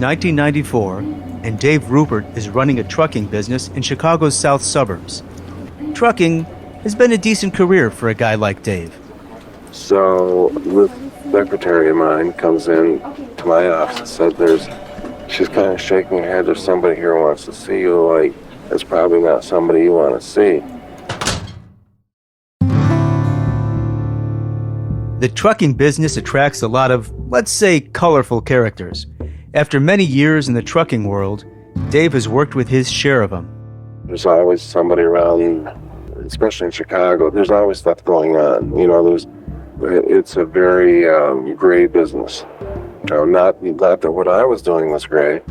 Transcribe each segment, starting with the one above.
1994, and Dave Rupert is running a trucking business in Chicago's south suburbs. Trucking has been a decent career for a guy like Dave. So this secretary of mine comes in to my office and said she's kind of shaking her head, there's somebody here who wants to see you, like, it's probably not somebody you want to see. The trucking business attracts a lot of, let's say, colorful characters. After many years in the trucking world, Dave has worked with his share of them. There's always somebody around, especially in Chicago, there's always stuff going on. You know, it's a very gray business. You know, not that what I was doing was gray,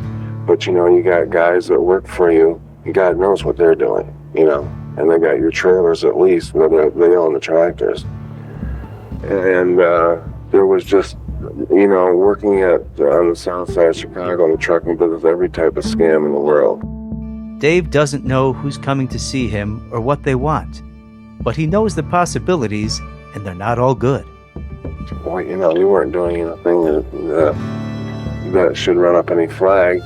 but you know, you got guys that work for you, and God knows what they're doing, you know, and they got your trailers at least, where they own the tractors. And there was just, you know, working on the south side of Chicago in the trucking business, every type of scam in the world. Dave doesn't know who's coming to see him or what they want, but he knows the possibilities, and they're not all good. Boy, you know, you weren't doing anything that should run up any flag.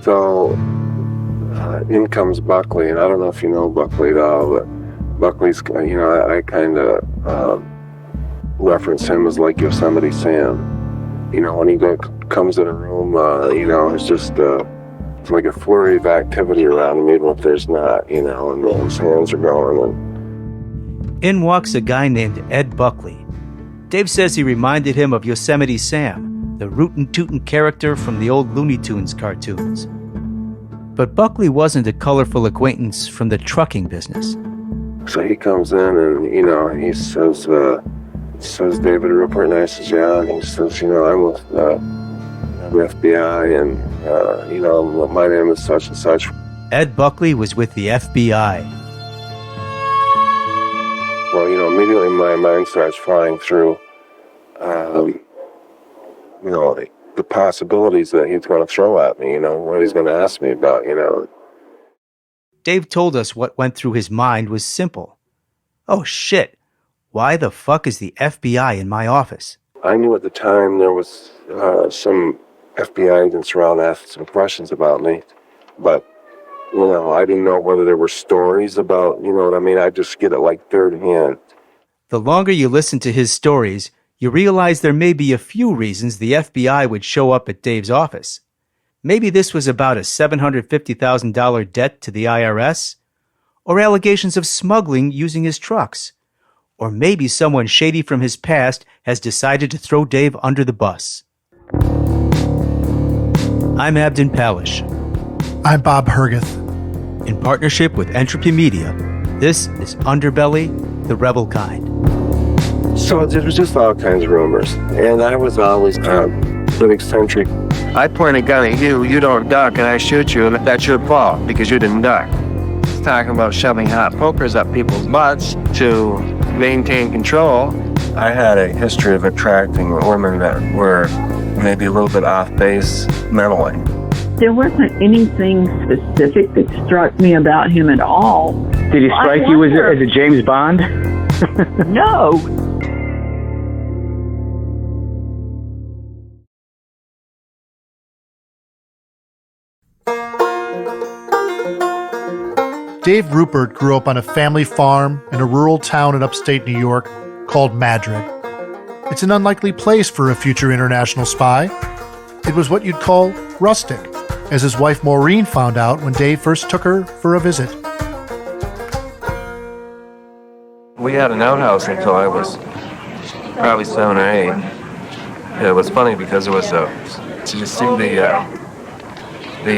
So in comes Buckley, and I don't know if you know Buckley at all, but Buckley's, you know, I kind of reference him as like Yosemite Sam. You know, when he comes in a room, you know, it's just it's like a flurry of activity around him, even if there's not, you know, and his hands are going. And in walks a guy named Ed Buckley. Dave says he reminded him of Yosemite Sam, the rootin' tootin' character from the old Looney Tunes cartoons. But Buckley wasn't a colorful acquaintance from the trucking business. So he comes in and, you know, he says David Rupert, and I says, yeah, and he says, you know, I'm with the FBI, and, you know, my name is such and such. Ed Buckley was with the FBI. Well, you know, immediately my mind starts flying through, you know, the possibilities that he's going to throw at me, you know, what he's going to ask me about, you know. Dave told us what went through his mind was simple. Oh shit, why the fuck is the FBI in my office? I knew at the time there was some FBI agents around asking some questions about me, but, you know, I didn't know whether there were stories about, you know what I mean? I just get it like third hand. The longer you listen to his stories, you realize there may be a few reasons the FBI would show up at Dave's office. Maybe this was about a $750,000 debt to the IRS, or allegations of smuggling using his trucks, or maybe someone shady from his past has decided to throw Dave under the bus. I'm Abdin Palish. I'm Bob Hergeth. In partnership with Entropy Media, this is Underbelly, the Rebel Kind. So there was just all kinds of rumors, and I was always an eccentric. I point a gun at you, you don't duck, and I shoot you, and that's your fault because you didn't duck. It's talking about shoving hot pokers up people's butts to maintain control. I had a history of attracting women that were maybe a little bit off base mentally. There wasn't anything specific that struck me about him at all. Did he strike you as a James Bond? No. Dave Rupert grew up on a family farm in a rural town in upstate New York called Madrid. It's an unlikely place for a future international spy. It was what you'd call rustic, as his wife Maureen found out when Dave first took her for a visit. We had an outhouse until I was probably 7 or 8. It was funny because it was you see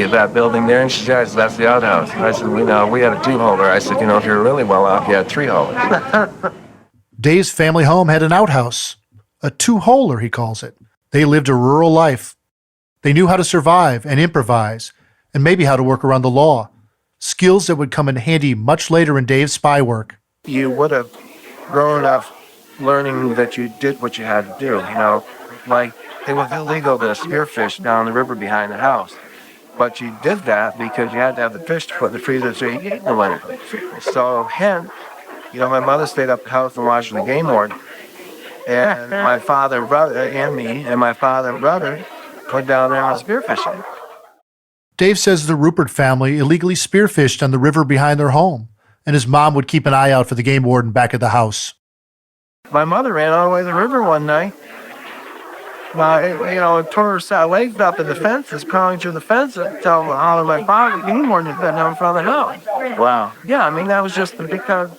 that building there, and she says, that's the outhouse. I said, we had a 2-holder. I said, you know, if you're really well off, you had 3-holders. Dave's family home had an outhouse, a 2-holer, he calls it. They lived a rural life. They knew how to survive and improvise, and maybe how to work around the law, skills that would come in handy much later in Dave's spy work. You would have grown up learning that you did what you had to do, you know, like it was illegal to spearfish down the river behind the house. But you did that because you had to have the fish to put in the freezer so you could eat in the winter. So hence, you know, my mother stayed up at the house and watched the game warden. And my father and brother and me and my father and brother went down there and spearfishing. Dave says the Rupert family illegally spearfished on the river behind their home, and his mom would keep an eye out for the game warden back at the house. My mother ran all the way to the river one night. It tore her legs up in the fences, crawling through the fence until my father, the game warden, had been down in front of the house. Wow. Yeah, I mean, that was just because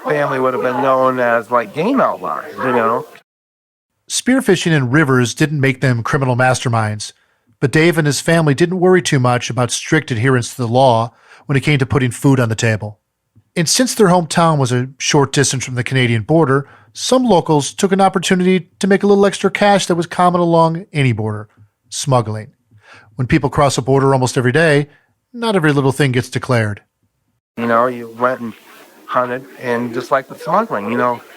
family would have been known as like game outlaws, Spearfishing in rivers didn't make them criminal masterminds, but Dave and his family didn't worry too much about strict adherence to the law when it came to putting food on the table. And since their hometown was a short distance from the Canadian border, some locals took an opportunity to make a little extra cash that was common along any border: smuggling. When people cross a border almost every day, not every little thing gets declared. You went and hunted, and just like the smuggling,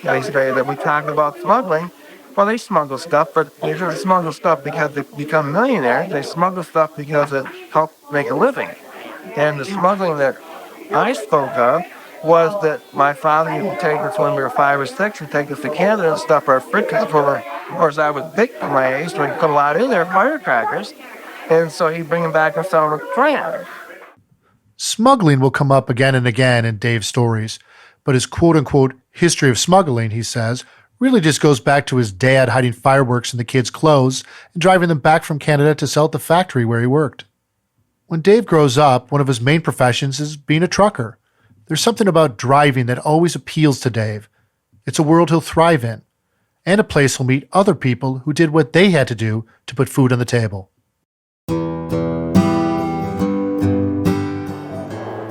they say that we talk about smuggling. Well, they smuggle stuff, but they don't smuggle stuff because they become millionaires. They smuggle stuff because it helps make a living. And the smuggling that I spoke of was that my father used to take us when we were 5 or 6 and take us to Canada and stuff our fridges full of, of course, I was big for my age, so he put a lot in there, firecrackers. And so he'd bring them back and sell them to France. Smuggling will come up again and again in Dave's stories, but his quote-unquote history of smuggling, he says, really just goes back to his dad hiding fireworks in the kids' clothes and driving them back from Canada to sell at the factory where he worked. When Dave grows up, one of his main professions is being a trucker. There's something about driving that always appeals to Dave. It's a world he'll thrive in, and a place he'll meet other people who did what they had to do to put food on the table.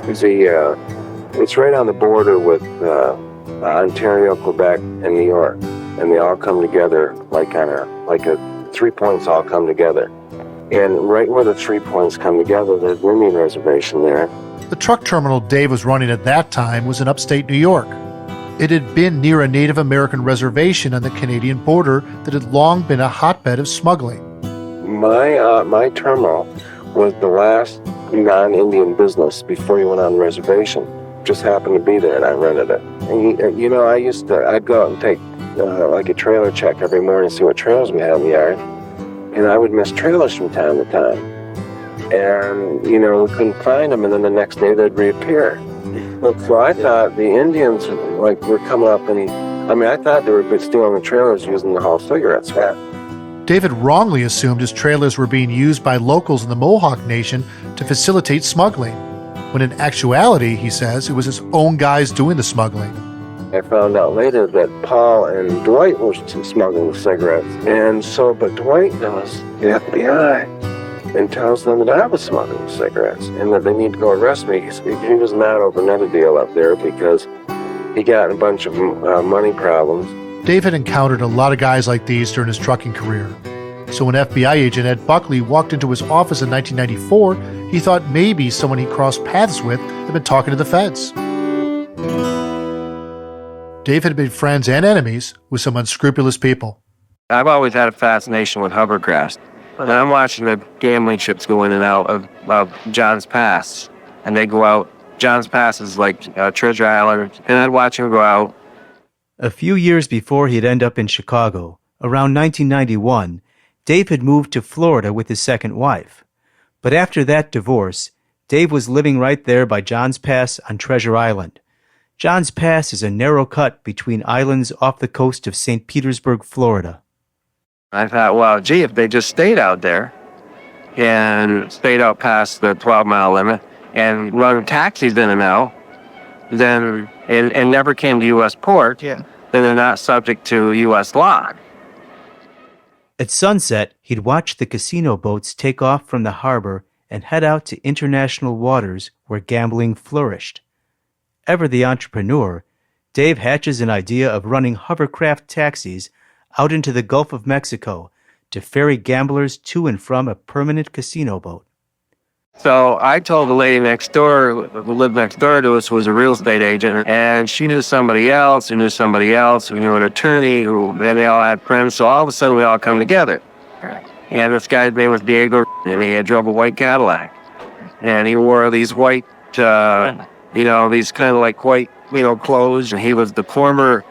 It's right on the border with Ontario, Quebec, and New York, and they all come together like a 3 points all come together. And right where the 3 points come together, there's an Indian reservation there. The truck terminal Dave was running at that time was in upstate New York. It had been near a Native American reservation on the Canadian border that had long been a hotbed of smuggling. My terminal was the last non-Indian business before you went on the reservation. Just happened to be there, and I rented it. And I'd go out and take like a trailer check every morning, see what trailers we had in the yard, and I would miss trailers from time to time. And we couldn't find them, and then the next day they'd reappear. So I thought the Indians were coming up, and I thought they were stealing the trailers using the haul cigarettes. David wrongly assumed his trailers were being used by locals in the Mohawk Nation to facilitate smuggling, when in actuality, he says, it was his own guys doing the smuggling. I found out later that Paul and Dwight were smuggling the cigarettes. But Dwight knows the FBI and tells them that I was smuggling the cigarettes and that they need to go arrest me. He was mad over another deal up there because he got a bunch of money problems. Dave had encountered a lot of guys like these during his trucking career. So when FBI agent Ed Buckley walked into his office in 1994, he thought maybe someone he crossed paths with had been talking to the feds. Dave had been friends and enemies with some unscrupulous people. I've always had a fascination with hovercrafts. And I'm watching the gambling ships go in and out of John's Pass. And they go out. John's Pass is like Treasure Island. And I'd watch them go out. A few years before he'd end up in Chicago, around 1991, Dave had moved to Florida with his second wife. But after that divorce, Dave was living right there by John's Pass on Treasure Island. John's Pass is a narrow cut between islands off the coast of St. Petersburg, Florida. I thought, well, gee, if they just stayed out there and stayed out past the 12-mile limit and run taxis in and out, then and never came to U.S. port, then they're not subject to U.S. law. At sunset, he'd watch the casino boats take off from the harbor and head out to international waters where gambling flourished. Ever the entrepreneur, Dave hatches an idea of running hovercraft taxis out into the Gulf of Mexico to ferry gamblers to and from a permanent casino boat. So I told the lady next door, who lived next door to us, who was a real estate agent, and she knew somebody else who knew somebody else who knew an attorney, and they all had friends, so all of a sudden we all come together. And this guy's name was Diego, and he drove a white Cadillac. And he wore these white, these kind of like white, clothes, and he was the former,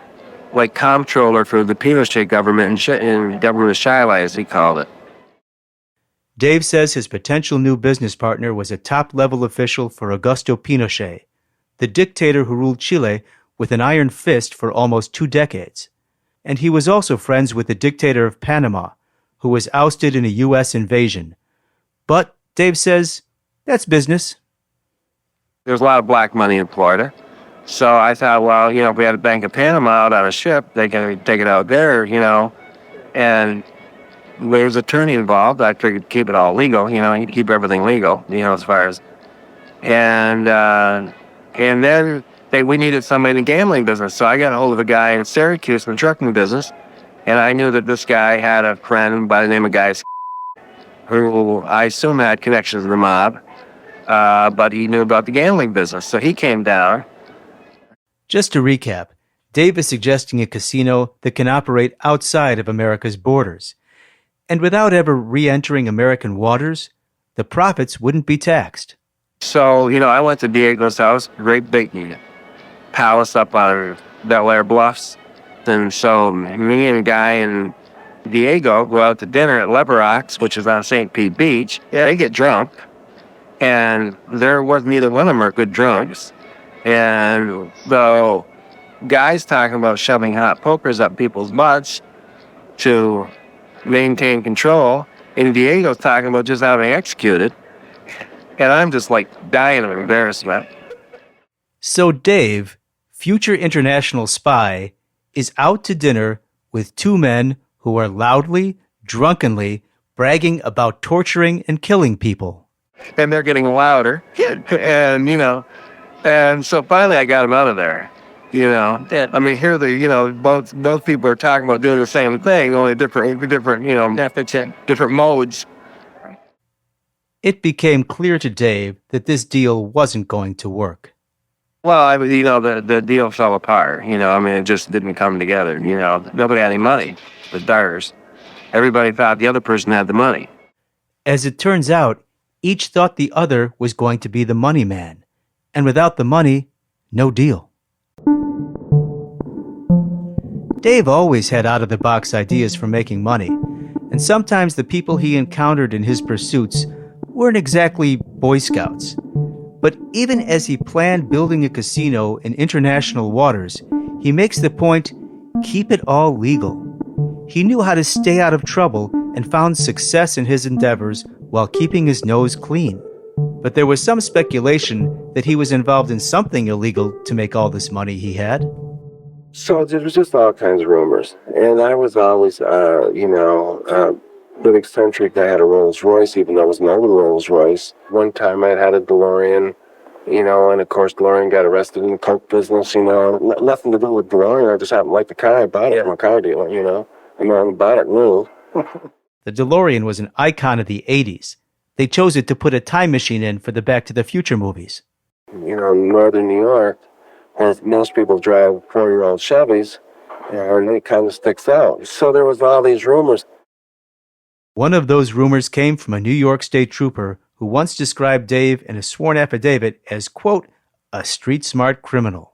comptroller for the Pinochet government in government of Chile, as he called it. Dave says his potential new business partner was a top-level official for Augusto Pinochet, the dictator who ruled Chile with an iron fist for almost 2 decades. And he was also friends with the dictator of Panama, who was ousted in a U.S. invasion. But, Dave says, that's business. There's a lot of black money in Florida. So I thought, well, if we had a Bank of Panama out on a ship, they can take it out there, and there's an attorney involved. I figured keep it all legal, you keep everything legal, as far as, and then we needed somebody in the gambling business. So I got a hold of a guy in Syracuse in the trucking business, and I knew that this guy had a friend by the name of Guy who I assume had connections to the mob, but he knew about the gambling business. So he came down. Just to recap, Dave is suggesting a casino that can operate outside of America's borders. And without ever re-entering American waters, the profits wouldn't be taxed. So, I went to Diego's house, great big palace up on Bel Air Bluffs. And so me and a guy in Diego go out to dinner at Lever Rocks, which is on St. Pete Beach. Yeah, they get drunk. And there wasn't either one of them are good drunks. And the guys talking about shoving hot pokers up people's butts to maintain control, and Diego's talking about just having executed. And I'm just dying of embarrassment. So Dave, future international spy, is out to dinner with 2 men who are loudly, drunkenly bragging about torturing and killing people. And they're getting louder. And, and so finally I got him out of there. I mean, here both people are talking about doing the same thing, only different, different modes. It became clear to Dave that this deal wasn't going to work. Well, the deal fell apart. It just didn't come together. Nobody had any money. The Dyers. Everybody thought the other person had the money. As it turns out, each thought the other was going to be the money man. And without the money, no deal. Dave always had out-of-the-box ideas for making money, and sometimes the people he encountered in his pursuits weren't exactly Boy Scouts. But even as he planned building a casino in international waters, he makes the point, keep it all legal. He knew how to stay out of trouble and found success in his endeavors while keeping his nose clean. But there was some speculation that he was involved in something illegal to make all this money he had. So there was just all kinds of rumors. And I was always, bit eccentric. I had a Rolls Royce, even though it was an older Rolls Royce. One time I had a DeLorean, and of course DeLorean got arrested in the coke business, nothing to do with DeLorean. I just happened to like the car. I bought it from a car dealer, and I bought it new. The DeLorean was an icon of the 80s. They chose it to put a time machine in for the Back to the Future movies. In northern New York, where most people drive 4-year-old Chevys, and it kind of sticks out. So there was all these rumors. One of those rumors came from a New York State trooper who once described Dave in a sworn affidavit as, quote, a street-smart criminal.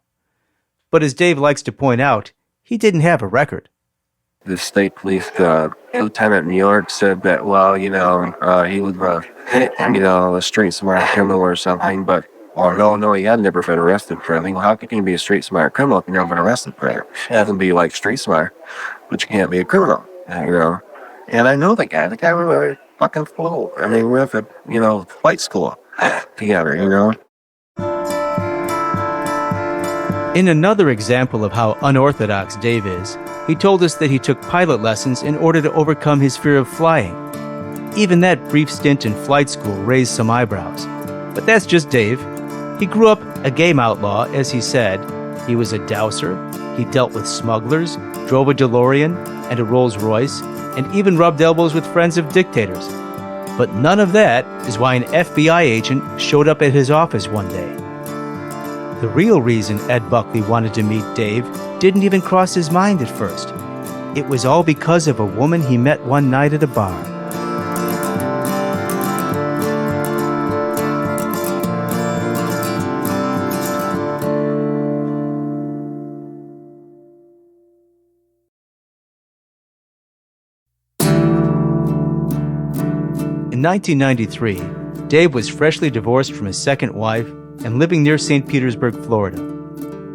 But as Dave likes to point out, he didn't have a record. The state police lieutenant in New York said that, he was, a street smart criminal or something, but, no, he had never been arrested for anything. Well, how can you be a street smart criminal if you've never been arrested for anything? You can be street smart, but you can't be a criminal, And I know the guy. The guy was a fucking fool. I mean, we went to, flight school together, In another example of how unorthodox Dave is, he told us that he took pilot lessons in order to overcome his fear of flying. Even that brief stint in flight school raised some eyebrows. But that's just Dave. He grew up a game outlaw, as he said. He was a douser. He dealt with smugglers, drove a DeLorean and a Rolls Royce, and even rubbed elbows with friends of dictators. But none of that is why an FBI agent showed up at his office one day. The real reason Ed Buckley wanted to meet Dave didn't even cross his mind at first. It was all because of a woman he met one night at a bar. In In 1993, Dave was freshly divorced from his second wife and living near St. Petersburg, Florida.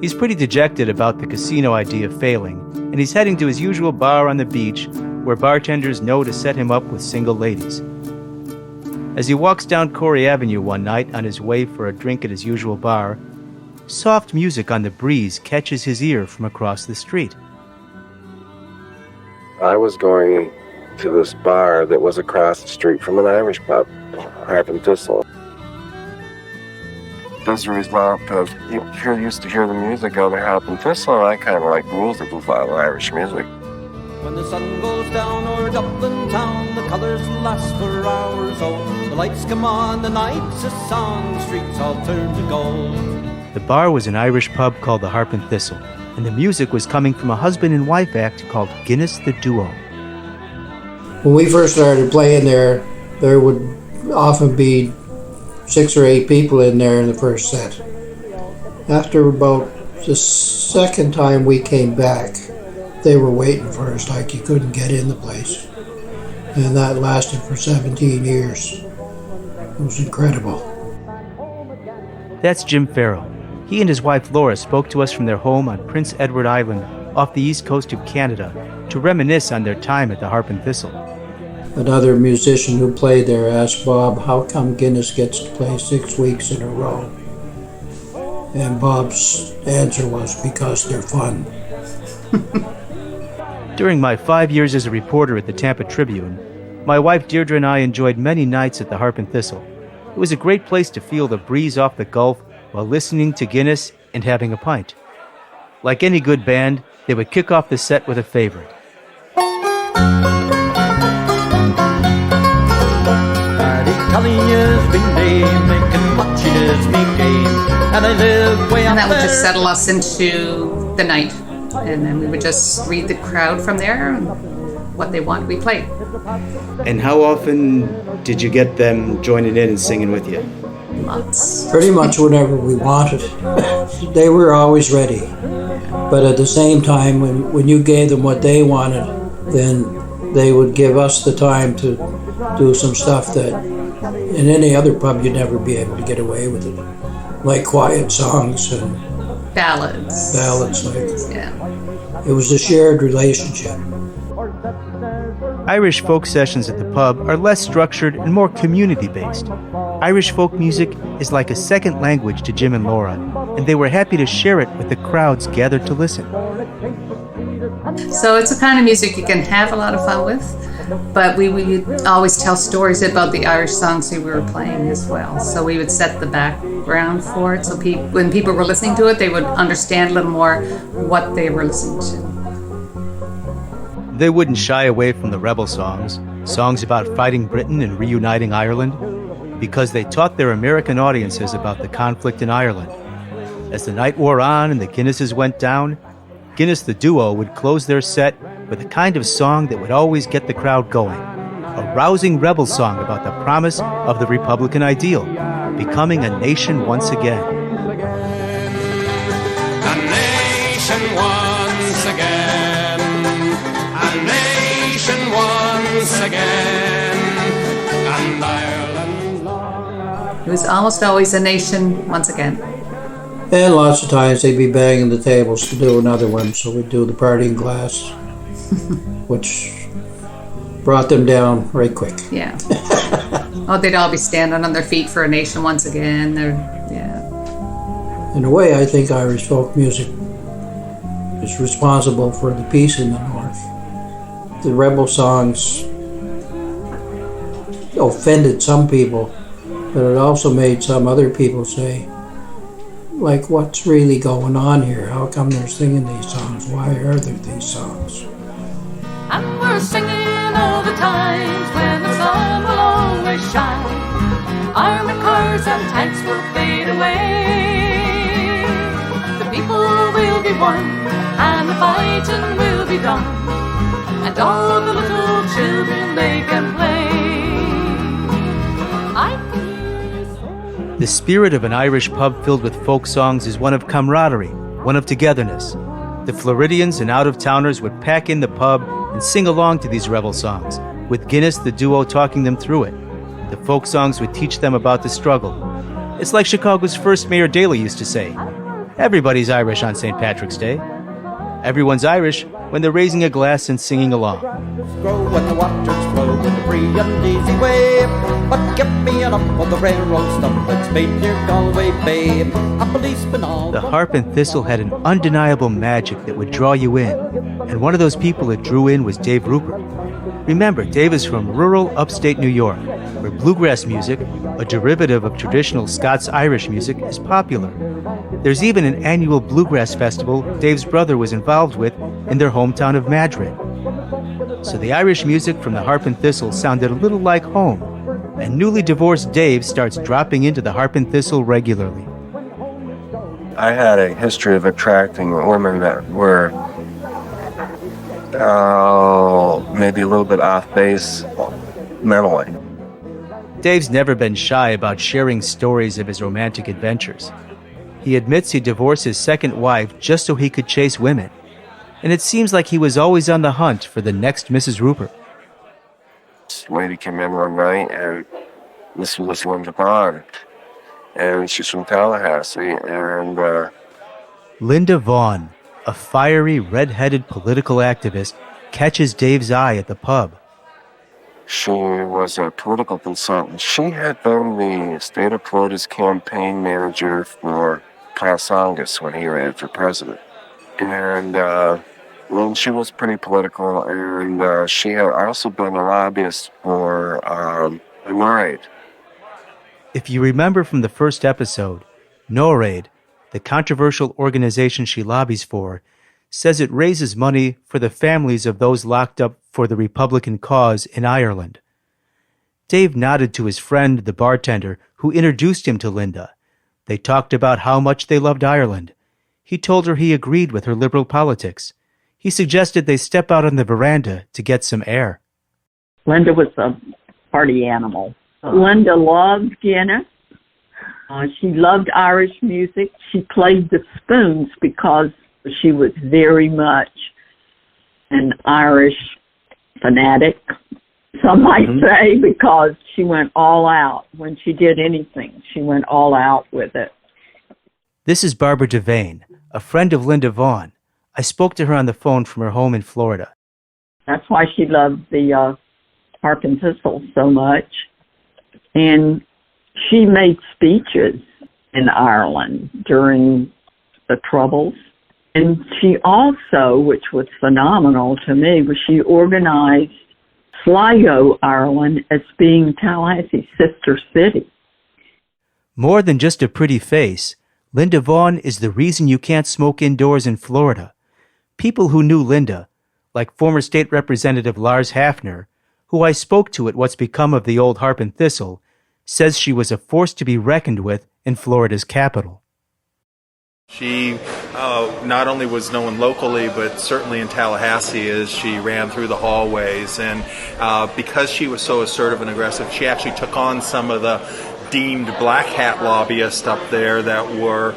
He's pretty dejected about the casino idea failing, and he's heading to his usual bar on the beach where bartenders know to set him up with single ladies. As he walks down Corey Avenue one night on his way for a drink at his usual bar, soft music on the breeze catches his ear from across the street. I was going to this bar that was across the street from an Irish pub, Harp and Thistle. As a result of used to hear the music of the Harp and Thistle, I kind of like the music of Irish music. When the sun goes down o'er Dublin town, the colours last for hours, oh, the lights come on, the night's a song, the streets all turn to gold. The bar was an Irish pub called the Harp and Thistle, and the music was coming from a husband and wife act called Guinness the Duo. When we first started playing there would often be 6 or 8 people in there in the first set. After about the second time we came back, they were waiting for us like you couldn't get in the place. And that lasted for 17 years. It was incredible. That's Jim Farrell. He and his wife Laura spoke to us from their home on Prince Edward Island off the east coast of Canada to reminisce on their time at the Harp and Thistle. Another musician who played there asked Bob, how come Guinness gets to play 6 weeks in a row? And Bob's answer was, because they're fun. During my 5 years as a reporter at the Tampa Tribune, my wife Deirdre and I enjoyed many nights at the Harp and Thistle. It was a great place to feel the breeze off the Gulf while listening to Guinness and having a pint. Like any good band, they would kick off the set with a favorite. And that would just settle us into the night. And then we would just read the crowd from there, and what they want, we played. And how often did you get them joining in and singing with you? Lots. Pretty much whenever we wanted. They were always ready. But at the same time, when you gave them what they wanted, then they would give us the time to do some stuff that in any other pub you'd never be able to get away with it. Like quiet songs and ballads. Yeah. It was a shared relationship. Irish folk sessions at the pub are less structured and more community-based. Irish folk music is like a second language to Jim and Laura, and they were happy to share it with the crowds gathered to listen. So it's a kind of music you can have a lot of fun with, but we would always tell stories about the Irish songs we were playing as well. So we would set the background for it, so when people were listening to it, they would understand a little more what they were listening to. They wouldn't shy away from the rebel songs, songs about fighting Britain and reuniting Ireland, because they taught their American audiences about the conflict in Ireland. As the night wore on and the Guinnesses went down, Guinness the Duo would close their set with a kind of song that would always get the crowd going, a rousing rebel song about the promise of the Republican ideal, becoming a nation once again. A nation once again, a nation once again, and Ireland. It was almost always a nation once again. And lots of times they'd be banging the tables to do another one, so we'd do the parting glass, which brought them down right quick. Yeah. Oh, they'd all be standing on their feet for a nation once again. In a way, I think Irish folk music is responsible for the peace in the North. The rebel songs offended some people, but it also made some other people say, like, what's really going on here? How come they're singing these songs? Why are there these songs? And we're singing all the times when the sun will always shine. Armored cars and tanks will fade away. The people will be one, and the fighting will be done. And all the little children, they can play. The spirit of an Irish pub filled with folk songs is one of camaraderie, one of togetherness. The Floridians and out-of-towners would pack in the pub and sing along to these rebel songs, with Guinness the Duo talking them through it. The folk songs would teach them about the struggle. It's like Chicago's first Mayor Daley used to say, everybody's Irish on St. Patrick's Day. Everyone's Irish when they're raising a glass and singing along. Grow when the waters flow in a free and easy way. But get me up on the railroad stuff that's made near Galway Bay. A policeman all The harp and thistle had an undeniable magic that would draw you in, and one of those people it drew in was Dave Rupert. Remember, Dave is from rural upstate New York, where bluegrass music, a derivative of traditional Scots-Irish music, is popular. There's even an annual bluegrass festival Dave's brother was involved with in their hometown of Madrid. So the Irish music from the harp and thistle sounded a little like home, and newly divorced Dave starts dropping into the harp and thistle regularly. I had a history of attracting women that were maybe a little bit off base mentally. Dave's never been shy about sharing stories of his romantic adventures. He admits he divorced his second wife just so he could chase women, and it seems like he was always on the hunt for the next Mrs. Rupert. This lady came in one night, and this was Linda Vaughn, and she's from Tallahassee, and Linda Vaughn, a fiery, red-headed political activist, catches Dave's eye at the pub. she was a political consultant. She had been the state of Florida's campaign manager for Casongas when he ran for president. And well, she was pretty political, and she had also been a lobbyist for NORAID. If you remember from the first episode, NORAID, the controversial organization she lobbies for, says it raises money for the families of those locked up for the Republican cause in Ireland. Dave nodded to his friend, the bartender, who introduced him to Linda. They talked about how much they loved Ireland. He told her he agreed with her liberal politics. He suggested they step out on the veranda to get some air. Linda was a party animal. Linda loved Guinness. She loved Irish music. She played the spoons because she was very much an Irish fanatic, some might say, because she went all out. When she did anything, she went all out with it. This is Barbara Devane, a friend of Linda Vaughn. I spoke to her on the phone from her home in Florida. That's why she loved the harp and thistle so much. And she made speeches in Ireland during the Troubles. And she also, which was phenomenal to me, was she organized Sligo, Ireland, as being Tallahassee's sister city. More than just a pretty face, Linda Vaughn is the reason you can't smoke indoors in Florida. People who knew Linda, like former state representative Lars Hafner, who I spoke to at what's become of the old harp and thistle, says she was a force to be reckoned with in Florida's capital. She not only was known locally, but certainly in Tallahassee as she ran through the hallways. And because she was so assertive and aggressive, she actually took on some of the deemed black hat lobbyists up there that were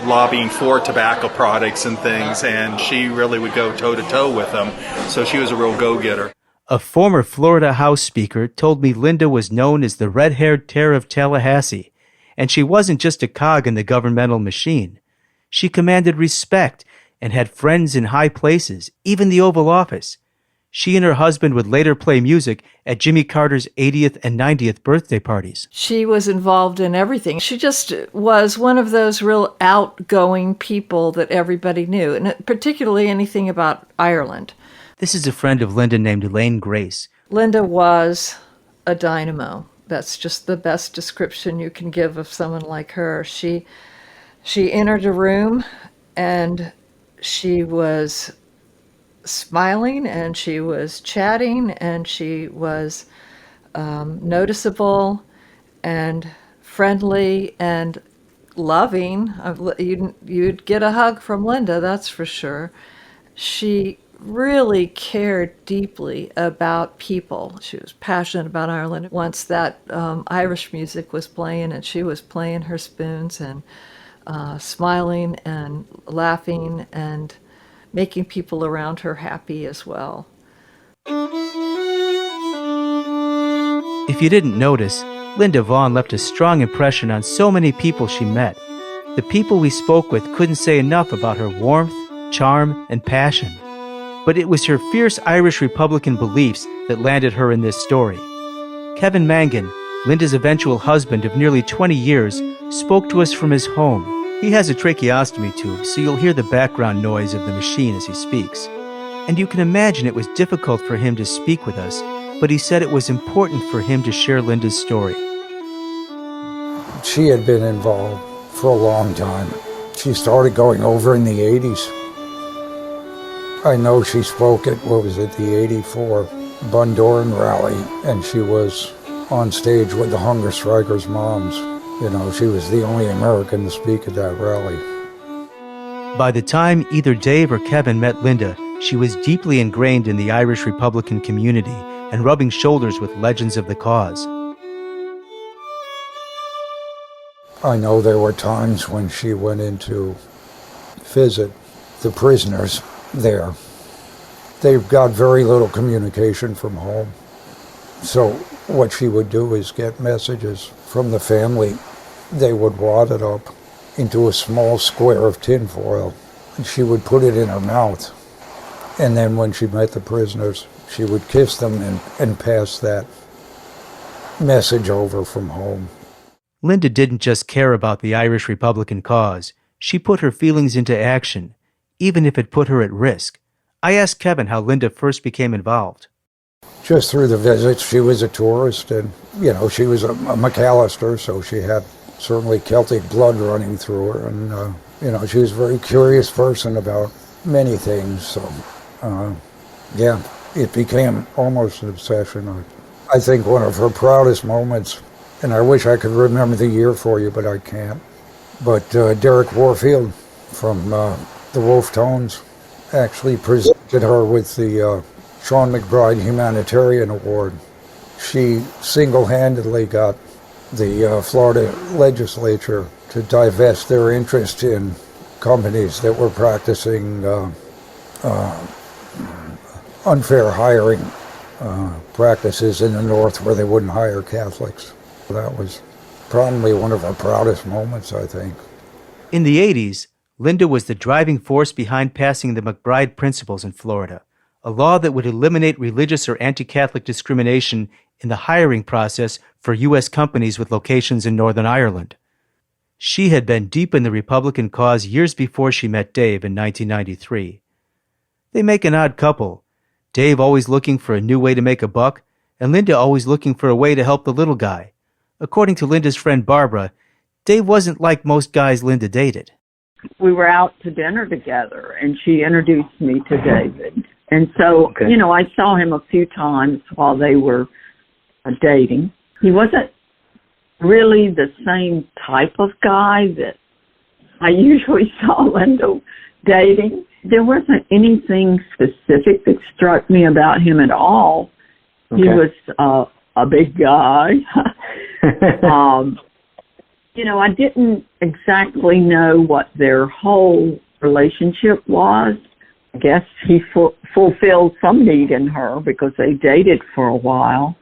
lobbying for tobacco products and things. And she really would go toe to toe with them. So she was a real go-getter. A former Florida House Speaker told me Linda was known as the red-haired terror of Tallahassee. And she wasn't just a cog in the governmental machine. She commanded respect and had friends in high places, even the Oval Office. She and her husband would later play music at Jimmy Carter's 80th and 90th birthday parties. She was involved in everything. She just was one of those real outgoing people that everybody knew, and particularly anything about Ireland. This is a friend of Linda named Elaine Grace. Linda was a dynamo. That's just the best description you can give of someone like her. She entered a room and she was smiling and she was chatting and she was noticeable and friendly and loving. You'd get a hug from Linda, that's for sure. She really cared deeply about people. She was passionate about Ireland. Once that Irish music was playing and she was playing her spoons and smiling and laughing and making people around her happy as well. If you didn't notice, Linda Vaughn left a strong impression on so many people she met. The people we spoke with couldn't say enough about her warmth, charm, and passion. But it was her fierce Irish Republican beliefs that landed her in this story. Kevin Mangan, Linda's eventual husband of nearly 20 years, spoke to us from his home. He has a tracheostomy tube, so you'll hear the background noise of the machine as he speaks. And you can imagine it was difficult for him to speak with us, but he said it was important for him to share Linda's story. She had been involved for a long time. She started going over in the 80s. I know she spoke at, the 84 Bundoran rally, and she was on stage with the hunger strikers' moms. You know, she was the only American to speak at that rally. By the time either Dave or Kevin met Linda, she was deeply ingrained in the Irish Republican community and rubbing shoulders with legends of the cause. I know there were times when she went in to visit the prisoners there. They've got very little communication from home. So what she would do is get messages from the family. They would wad it up into a small square of tinfoil, and she would put it in her mouth. And then when she met the prisoners, she would kiss them and pass that message over from home. Linda didn't just care about the Irish Republican cause. She put her feelings into action, even if it put her at risk. I asked Kevin how Linda first became involved. Just through the visits, she was a tourist, and, you know, she was a McAllister, so she had certainly Celtic blood running through her, and, you know, she was a very curious person about many things, so, yeah, it became almost an obsession. I think one of her proudest moments, and I wish I could remember the year for you, but I can't, but Derek Warfield from the Wolf Tones actually presented her with the Sean McBride Humanitarian Award. She single-handedly got the Florida legislature to divest their interest in companies that were practicing unfair hiring practices in the North where they wouldn't hire Catholics. That was probably one of our proudest moments, I think. In the 80s, Linda was the driving force behind passing the McBride Principles in Florida, a law that would eliminate religious or anti-Catholic discrimination in the hiring process for U.S. companies with locations in Northern Ireland. She had been deep in the Republican cause years before she met Dave in 1993. They make an odd couple, Dave always looking for a new way to make a buck, and Linda always looking for a way to help the little guy. According to Linda's friend Barbara, Dave wasn't like most guys Linda dated. We were out to dinner together, and she introduced me to David. And so, you know, I saw him a few times while they were dating. He wasn't really the same type of guy that I usually saw Linda dating. There wasn't anything specific that struck me about him at all. He was a big guy. You know, I didn't exactly know what their whole relationship was. I guess he fulfilled some need in her because they dated for a while.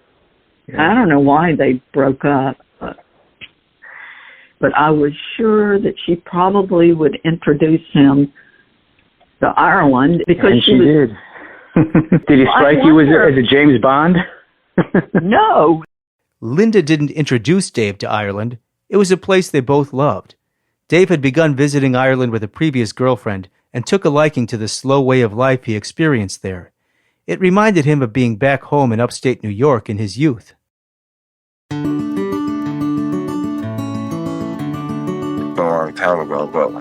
Yeah. I don't know why they broke up, but I was sure that she probably would introduce him to Ireland because and she did. Did he strike you as a James Bond? No. Linda didn't introduce Dave to Ireland. It was a place they both loved. Dave had begun visiting Ireland with a previous girlfriend and took a liking to the slow way of life he experienced there. It reminded him of being back home in upstate New York in his youth. A long time ago, but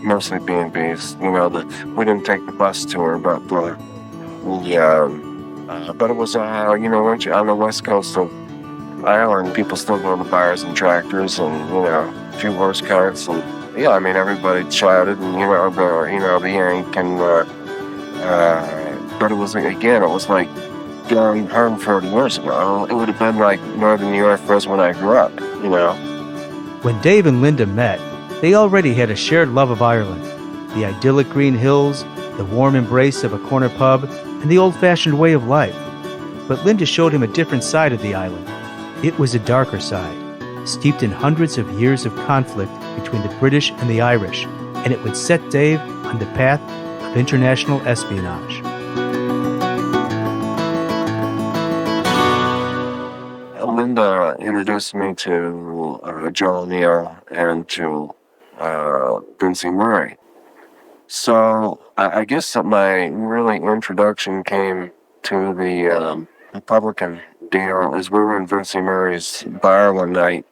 mostly B&Bs. You know, we didn't take the bus tour, but it was, you know, on the west coast of Ireland, people still go to bars and tractors and, you know, a few horse carts. And, yeah, I mean, everybody chatted and, the yank and, but it was, again, it was like going home 30 years ago. It would have been like Northern New York was when I grew up, you know. When Dave and Linda met, they already had a shared love of Ireland, the idyllic green hills, the warm embrace of a corner pub, and the old-fashioned way of life. But Linda showed him a different side of the island. It was a darker side, steeped in hundreds of years of conflict between the British and the Irish, and it would set Dave on the path of international espionage. Linda introduced me to Joe O'Neill and to Vincey Murray. So I guess that my really introduction came to the Republican deal as we were in Vincey Murray's bar one night.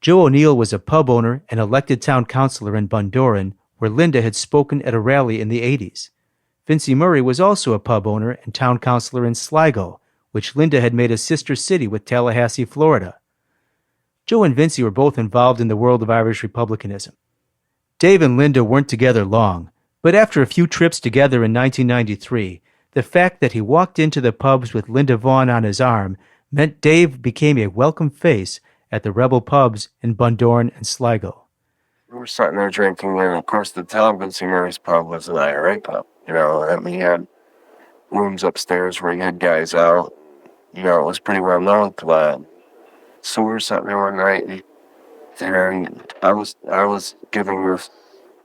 Joe O'Neill was a pub owner and elected town councilor in Bundoran, where Linda had spoken at a rally in the 80s. Vincey Murray was also a pub owner and town councilor in Sligo, which Linda had made a sister city with Tallahassee, Florida. Joe and Vincey were both involved in the world of Irish republicanism. Dave and Linda weren't together long, but after a few trips together in 1993, the fact that he walked into the pubs with Linda Vaughn on his arm meant Dave became a welcome face at the rebel pubs in Bundoran and Sligo. We were sitting there drinking, and of course the town Vincey Murray's pub was an IRA pub. And we had rooms upstairs where you had guys out. It was pretty well known to that. So we were sitting there one night, and I was giving this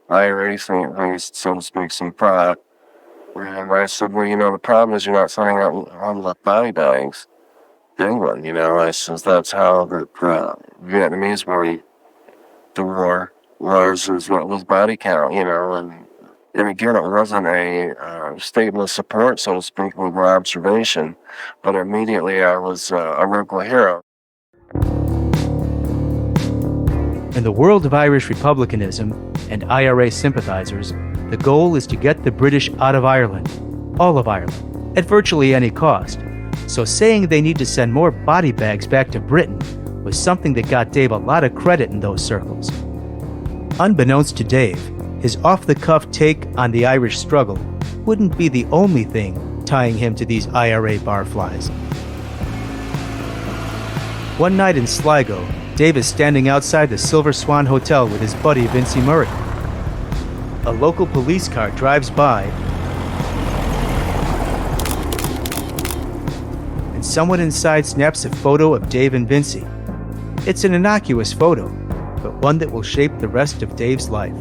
IRA thing, so to speak, some pride. And I said, well, the problem is you're not signing out on the body bags in England. I said, that's how the Vietnamese the war was what was body count, and again, it wasn't a statement of support, so to speak, with my observation, but immediately I was a local hero. In the world of Irish republicanism and IRA sympathizers, the goal is to get the British out of Ireland, all of Ireland, at virtually any cost. So saying they need to send more body bags back to Britain was something that got Dave a lot of credit in those circles. Unbeknownst to Dave, his off-the-cuff take on the Irish struggle wouldn't be the only thing tying him to these IRA barflies. One night in Sligo, Dave is standing outside the Silver Swan Hotel with his buddy Vincey Murray. A local police car drives by, and someone inside snaps a photo of Dave and Vincey. It's an innocuous photo, but one that will shape the rest of Dave's life.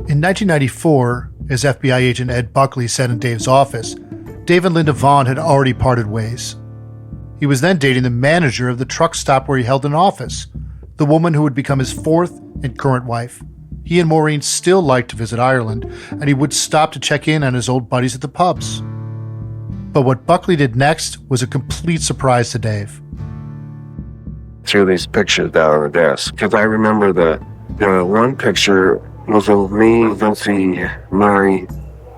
In 1994, as FBI agent Ed Buckley said in Dave's office, Dave and Linda Vaughn had already parted ways. He was then dating the manager of the truck stop where he held an office, the woman who would become his fourth and current wife. He and Maureen still liked to visit Ireland, and he would stop to check in on his old buddies at the pubs. But what Buckley did next was a complete surprise to Dave. Threw these pictures down on the desk, because I remember the one picture was of me, Vincey Murray,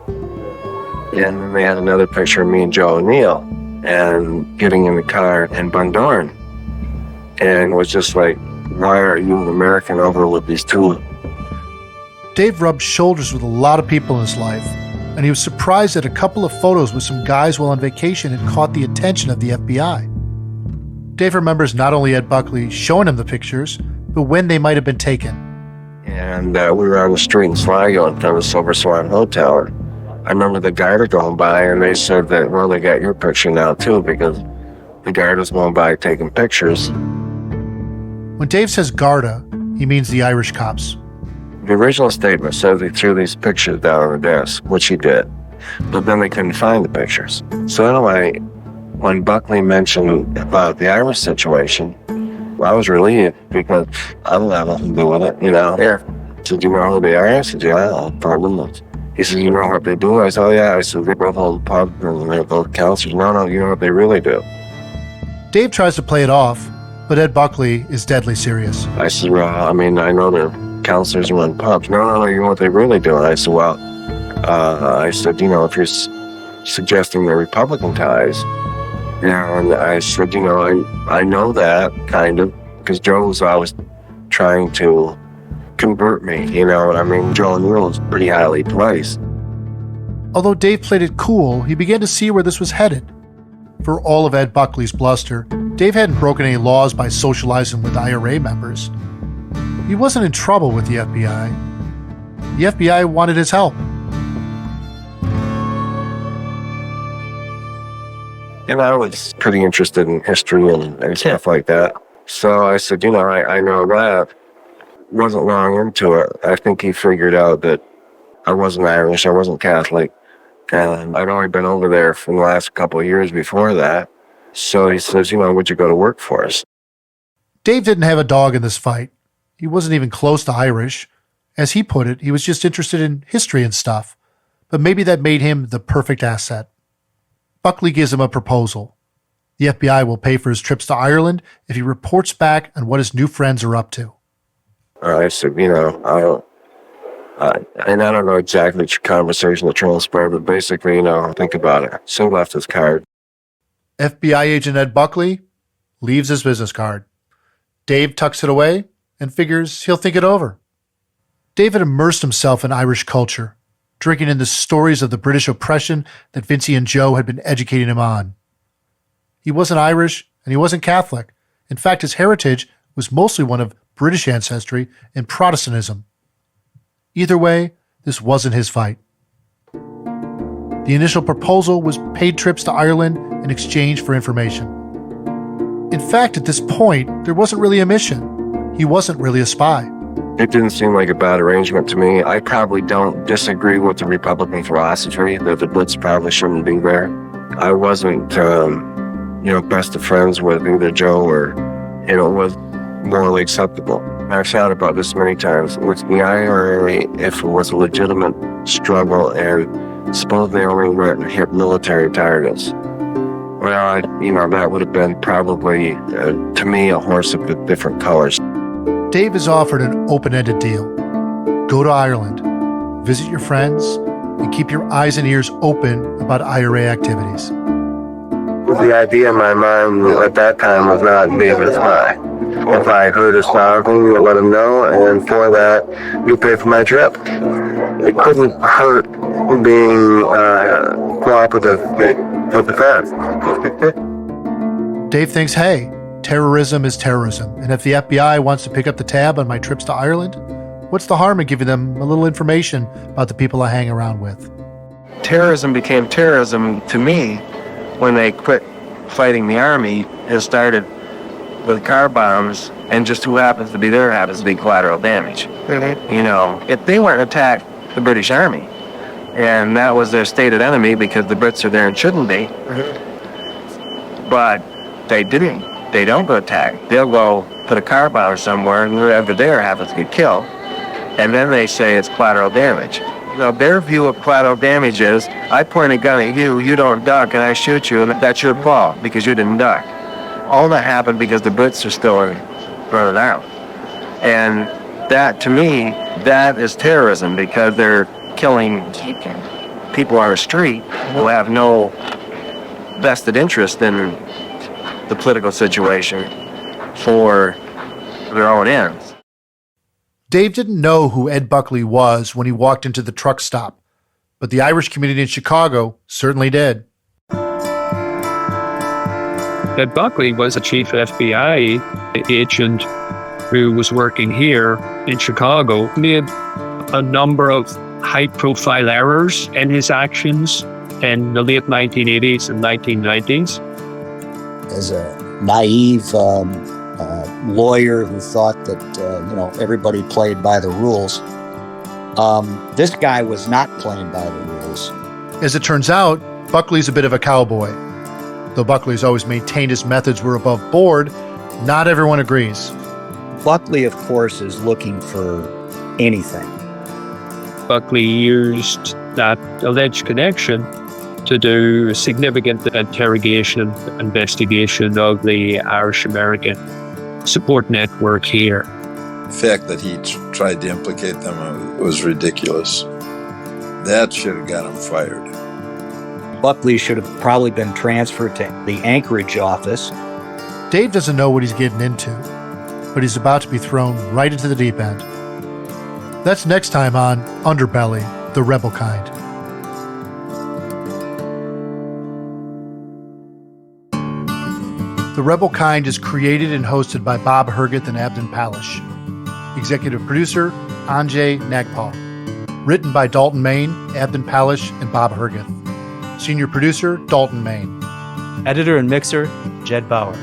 and then they had another picture of me and Joe O'Neill, and getting in the car in Bundoran. And it was just like, why are you an American over with these two? Dave rubbed shoulders with a lot of people in his life, and he was surprised that a couple of photos with some guys while on vacation had caught the attention of the FBI. Dave remembers not only Ed Buckley showing him the pictures, but when they might have been taken. And we were on the street in Sligo in front of the Silver Swan Hotel. I remember the guard was going by, and they said that, well, they got your picture now, too, because the guard was going by taking pictures. When Dave says Garda, he means the Irish cops. The original statement said they threw these pictures down on the desk, which he did, but then they couldn't find the pictures. So anyway, when Buckley mentioned about the Irish situation, I was relieved because I don't have nothing to do with it, Yeah. He said, you know who they are? I said, yeah, probably. He said, you know what they do? I said, oh, yeah. I said, they both hold pubs and they're both counselors. No, you know what they really do. Dave tries to play it off, but Ed Buckley is deadly serious. I said, well, I know they're counselors and run pubs. No, you know what they really do? And I said, well, if you're suggesting they're Republican ties, and I said, I know that, kind of, because Joe was always trying to convert me, Joe O'Neill was pretty highly placed. Although Dave played it cool, he began to see where this was headed. For all of Ed Buckley's bluster, Dave hadn't broken any laws by socializing with IRA members. He wasn't in trouble with the FBI. The FBI wanted his help. And I was pretty interested in history and stuff like that. So I said, I know that. Wasn't long into it. I think he figured out that I wasn't Irish, I wasn't Catholic, and I'd only been over there for the last couple of years before that. So he says, would you go to work for us? Dave didn't have a dog in this fight. He wasn't even close to Irish. As he put it, he was just interested in history and stuff. But maybe that made him the perfect asset. Buckley gives him a proposal. The FBI will pay for his trips to Ireland if he reports back on what his new friends are up to. I said, and I don't know exactly the conversation that transpired, but basically, think about it. So he left his card. FBI agent Ed Buckley leaves his business card. Dave tucks it away and figures he'll think it over. Dave had immersed himself in Irish culture, drinking in the stories of the British oppression that Vincey and Joe had been educating him on. He wasn't Irish and he wasn't Catholic. In fact, his heritage was mostly one of British ancestry and Protestantism. Either way, this wasn't his fight. The initial proposal was paid trips to Ireland in exchange for information. In fact, at this point, there wasn't really a mission. He wasn't really a spy. It didn't seem like a bad arrangement to me. I probably don't disagree with the Republican philosophy that the Blitz probably shouldn't be there. I wasn't, best of friends with either Joe or, was morally acceptable. I've thought about this many times. With the IRA, if it was a legitimate struggle and suppose they only went and hit military targets, well, that would have been probably, to me, a horse of different colors. Dave is offered an open-ended deal. Go to Ireland, visit your friends, and keep your eyes and ears open about IRA activities. The idea in my mind at that time was not being a spy. If I heard a something, let them know, and for that, you pay for my trip. It couldn't hurt being cooperative with the feds. Dave thinks, hey, terrorism is terrorism, and if the FBI wants to pick up the tab on my trips to Ireland, what's the harm in giving them a little information about the people I hang around with? Terrorism became terrorism to me when they quit fighting the army. It started with car bombs, and just who happens to be there happens to be collateral damage. Mm-hmm. If they weren't attacked the British Army, and that was their stated enemy because the Brits are there and shouldn't be, mm-hmm. But they didn't. They don't go attack. They'll go put a car bomb somewhere, and whoever there happens to get killed, and then they say it's collateral damage. Their view of collateral damage is, I point a gun at you, you don't duck, and I shoot you, and that's your fault because you didn't duck. All that happened because the Brits are still running out. And that, to me, that is terrorism because they're killing people on the street who have no vested interest in the political situation for their own ends. Dave didn't know who Ed Buckley was when he walked into the truck stop, but the Irish community in Chicago certainly did. Ed Buckley was a chief FBI agent who was working here in Chicago, made a number of high-profile errors in his actions in the late 1980s and 1990s. As a naive lawyer who thought that, everybody played by the rules, this guy was not playing by the rules. As it turns out, Buckley's a bit of a cowboy. Though Buckley's always maintained his methods were above board, not everyone agrees. Buckley, of course, is looking for anything. Buckley used that alleged connection to do a significant investigation of the Irish-American support network here. The fact that he tried to implicate them was ridiculous. That should have got him fired. Buckley should have probably been transferred to the Anchorage office. Dave doesn't know what he's getting into, but he's about to be thrown right into the deep end. That's next time on Underbelly, the Rebel Kind. The Rebel Kind is created and hosted by Bob Hergeth and Abden Palish. Executive producer, Anjay Nagpal. Written by Dalton Main, Abden Palish, and Bob Hergeth. Senior producer, Dalton Main. Editor and mixer, Jed Bauer.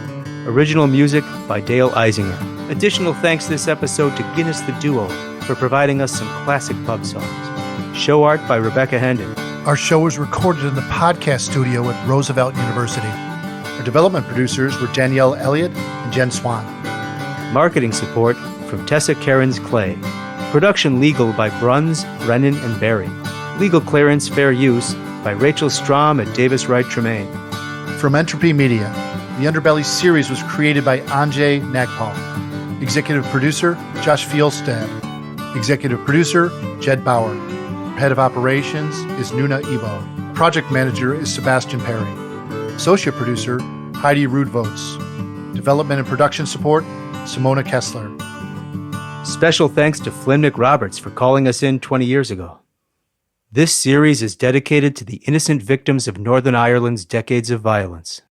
Original music by Dale Eisinger. Additional thanks this episode to Guinness the Duo for providing us some classic pub songs. Show art by Rebecca Hendon. Our show was recorded in the podcast studio at Roosevelt University. Our development producers were Danielle Elliott and Jen Swan. Marketing support from Tessa Cairns Clay. Production legal by Bruns, Brennan, and Barry. Legal clearance fair use by Rachel Strom at Davis Wright Tremaine. From Entropy Media, the Underbelly series was created by Anjay Nagpal. Executive producer, Josh Fielstad. Executive producer, Jed Bauer. Head of operations is Nuna Ebo. Project manager is Sebastian Perry. Associate producer, Heidi Rudvoets. Development and production support, Simona Kessler. Special thanks to Flimnick Roberts for calling us in 20 years ago. This series is dedicated to the innocent victims of Northern Ireland's decades of violence.